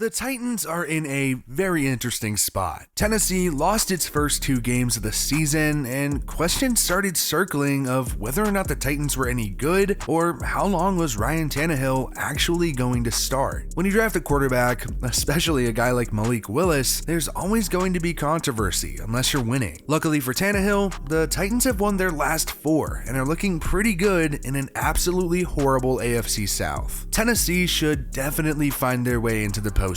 The Titans are in a very interesting spot. Tennessee lost its first 2 games of the season, and questions started circling of whether or not the Titans were any good, or how long was Ryan Tannehill actually going to start. When you draft a quarterback, especially a guy like Malik Willis, there's always going to be controversy unless you're winning. Luckily for Tannehill, the Titans have won their last 4 and are looking pretty good in an absolutely horrible AFC South. Tennessee should definitely find their way into the postseason,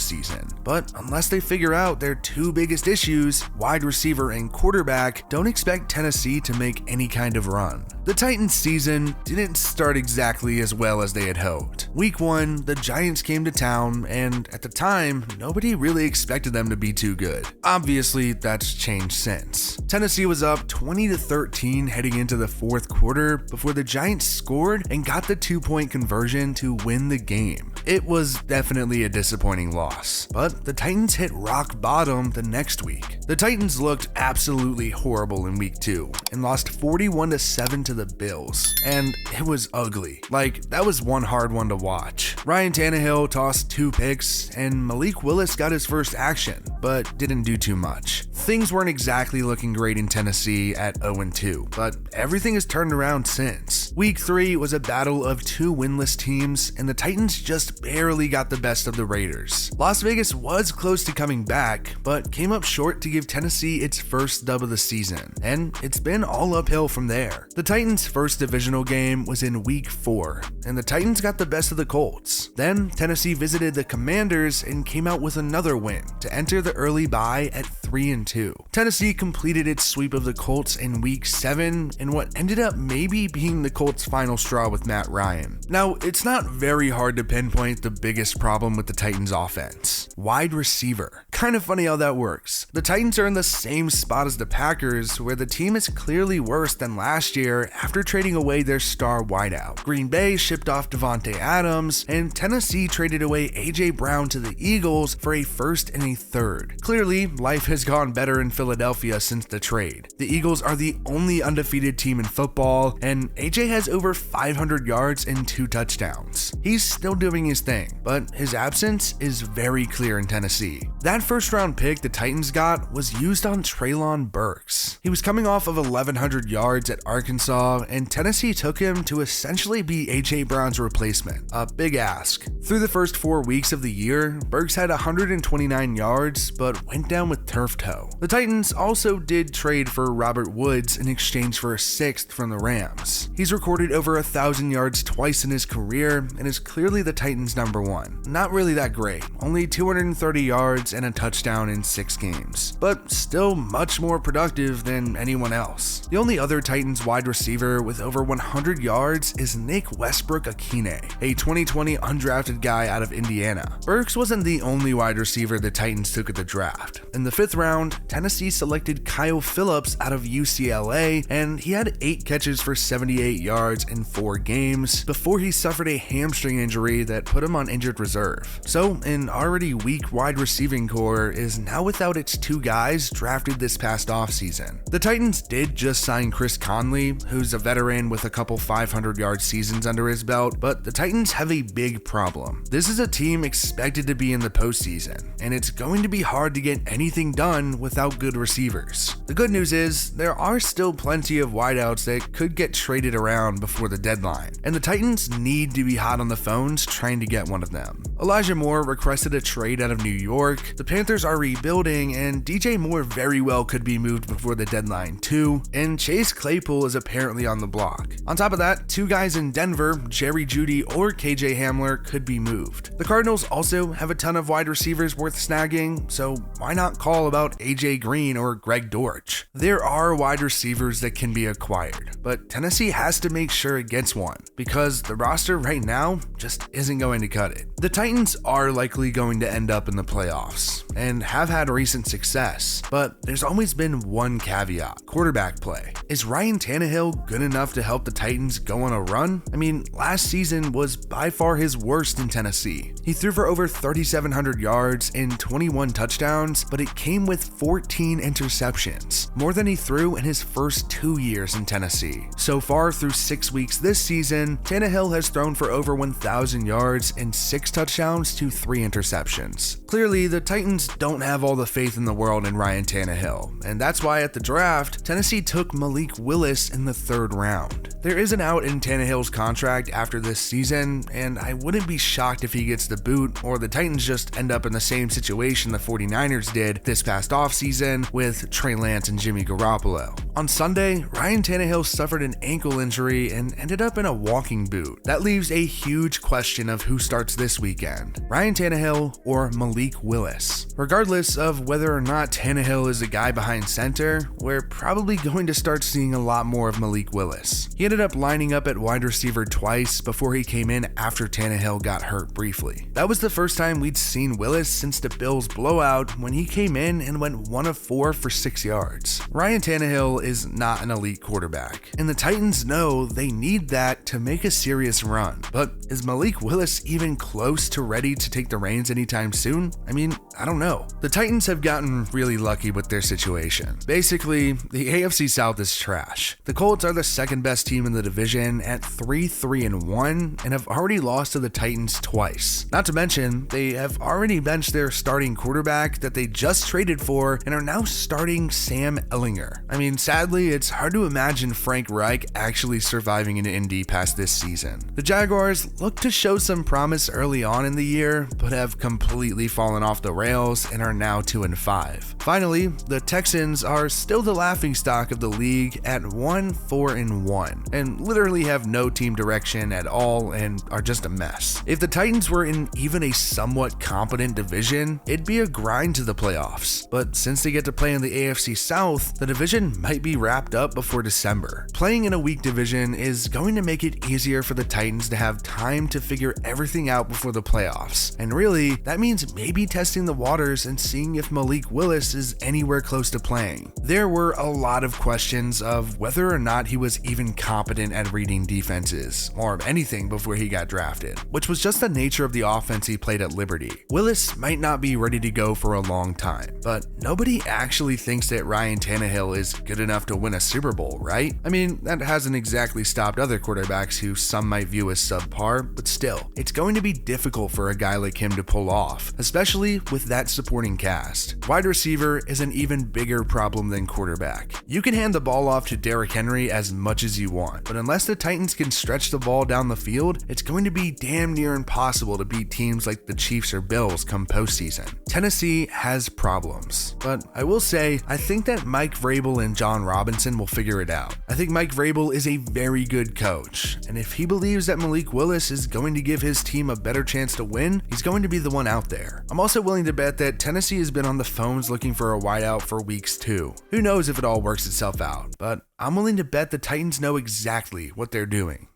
but unless they figure out their 2 biggest issues, wide receiver and quarterback, don't expect Tennessee to make any kind of run. The Titans season didn't start exactly as well as they had hoped. Week 1, the Giants came to town, and at the time, nobody really expected them to be too good. Obviously, that's changed since. Tennessee was up 20-13 heading into the 4th quarter before the Giants scored and got the 2-point conversion to win the game. It was definitely a disappointing loss, but the Titans hit rock bottom the next week. The Titans looked absolutely horrible in week 2 and lost 41-7 to the Bills, and it was ugly. That was one hard one to watch. Ryan Tannehill tossed 2 picks, and Malik Willis got his first action, but didn't do too much. Things weren't exactly looking great in Tennessee at 0-2, but everything has turned around since. Week 3 was a battle of 2 winless teams, and the Titans just barely got the best of the Raiders. Las Vegas was close to coming back, but came up short to give Tennessee its first dub of the season, and it's been all uphill from there. The Titans' first divisional game was in week 4, and the Titans got the best of the Colts. Then Tennessee visited the Commanders and came out with another win to enter the early bye at 3-2. Tennessee completed its sweep of the Colts in week 7 in what ended up maybe being the Colts' final straw with Matt Ryan. Now, it's not very hard to pinpoint the biggest problem with the Titans' offense: wide receiver. Kind of funny how that works. The Titans are in the same spot as the Packers, where the team is clearly worse than last year after trading away their star wideout. Green Bay shipped off Devontae Adams, and Tennessee traded away A.J. Brown to the Eagles for a first and a third. Clearly, life has gone better in Philadelphia since the trade. The Eagles are the only undefeated team in football, and A.J. has over 500 yards and 2 touchdowns. He's still doing his thing, but his absence is very clear in Tennessee. That first-round pick the Titans got was used on Treylon Burks. He was coming off of 1,100 yards at Arkansas, and Tennessee took him to essentially be A.J. Brown's replacement, a big ask. Through the first 4 weeks of the year, Burks had 129 yards, but went down with turf toe. The Titans also did trade for Robert Woods in exchange for a 6th from the Rams. He's recorded over 1,000 yards twice in his career and is clearly the Titans' number 1. Not really that great, only 230 yards and a touchdown in 6 games, but still much more productive than anyone else. The only other Titans wide receiver with over 100 yards is Nick Westbrook-Akine, a 2020 undrafted guy out of Indiana. Burks wasn't the only wide receiver the Titans took at the draft. In the 5th round, Tennessee selected Kyle Phillips out of UCLA, and he had 8 catches for 78 yards in 4 games before he suffered a hamstring injury that put him on injured reserve. So an already weak wide receiving core is now without its 2 guys drafted this past offseason. The Titans did just sign Chris Conley, who's a veteran with a couple 500-yard seasons under his belt, but the Titans have a big problem. This is a team expected to be in the postseason, and it's going to be hard to get anything done without good receivers. The good news is there are still plenty of wideouts that could get traded around before the deadline, and the Titans need to be hot on the phones trying to get one of them. Elijah Moore requested a trade out of New York, the Panthers are rebuilding, and DJ Moore very well could be moved before the deadline too, and Chase Claypool is apparently on the block. On top of that, 2 guys in Denver, Jerry Jeudy or KJ Hamler, could be moved. The Cardinals also have a ton of wide receivers worth snagging, so why not call about AJ Green or Greg Dortch? There are wide receivers that can be acquired, but Tennessee has to make sure it gets one, because the roster right now just isn't going to cut it. The Titans are likely going to end up in the playoffs, and have had recent success, but there's always been one caveat: quarterback play. Is Ryan Tannehill good enough to help the Titans go on a run? I mean, last season was by far his worst in Tennessee. He threw for over 3,700 yards and 21 touchdowns, but it came with 14 interceptions, more than he threw in his first 2 years in Tennessee. So far through 6 weeks this season, Tannehill has thrown for over 1,000 yards and 6 touchdowns to 3 interceptions. Clearly, the Titans don't have all the faith in the world in Ryan Tannehill, and that's why at the draft, Tennessee took Malik Willis in the 3rd round. There is an out in Tannehill's contract after this season, and I wouldn't be shocked if he gets the boot or the Titans just end up in the same situation the 49ers did this past offseason with Trey Lance and Jimmy Garoppolo. On Sunday, Ryan Tannehill suffered an ankle injury and ended up in a walking boot. That leaves a huge question of who starts this weekend, Ryan Tannehill or Malik Willis. Regardless of whether or not Tannehill is the guy behind center, we're probably going to start seeing a lot more of Malik Willis. He ended up lining up at wide receiver twice before he came in after Tannehill got hurt briefly. That was the first time we'd seen Willis since the Bills' blowout when he came in and went 1 of 4 for 6 yards. Ryan Tannehill is not an elite quarterback, and the Titans know they need that to make a serious run. But is Malik Willis even close to ready to take the reins anytime soon? I mean, I don't know. The Titans have gotten really lucky with their situation. Basically, the AFC South is trash. The Colts are the 2nd best team in the division at 3-3-1 and have already lost to the Titans twice. Not to mention, they have already benched their starting quarterback that they just traded for and are now starting Sam Ehlinger. I mean, sadly, it's hard to imagine Frank Reich actually surviving in Indy past this season. The Jaguars look to show some promise early on in the year, but have completely fallen off the rails and are now 2-5. Finally, the Texans are still the laughingstock of the league at 1-4-1 and literally have no team direction at all and are just a mess. If the Titans were in even a somewhat competent division, it'd be a grind to the playoffs. But since they get to play in the AFC South, the division might be wrapped up before December. Playing in a weak division is going to make it easier for the Titans to have time to figure everything out before the playoffs. And really, that means maybe testing the waters and seeing if Malik Willis is anywhere close to playing. There were a lot of questions of whether or not he was even competent at reading defenses, or anything before he got drafted, which was just the nature of the offense he played at Liberty. Willis might not be ready to go for a long time, but nobody actually thinks that Ryan Tannehill is good enough to win a Super Bowl, right? I mean, that hasn't exactly stopped other quarterbacks who some might view as subpar, but still, it's going to be difficult for a guy like him to pull off, especially with that supporting cast. Wide receiver is an even bigger problem than quarterback. You can hand the ball off to Derrick Henry as much as you want, but unless the Titans can stretch the ball down the field, it's going to be damn near impossible to beat teams like the Chiefs or Bills come postseason. Tennessee has problems, but I will say, I think that Mike Vrabel and John Robinson will figure it out. I think Mike Vrabel is a very good coach, and if he believes that Malik Willis is going to give his team a better chance to win, he's going to be the one out there. I'm also willing to bet that Tennessee has been on the phones looking for a wideout for weeks too. Who knows if it all works itself out, but I'm willing to bet the Titans know exactly what they're doing.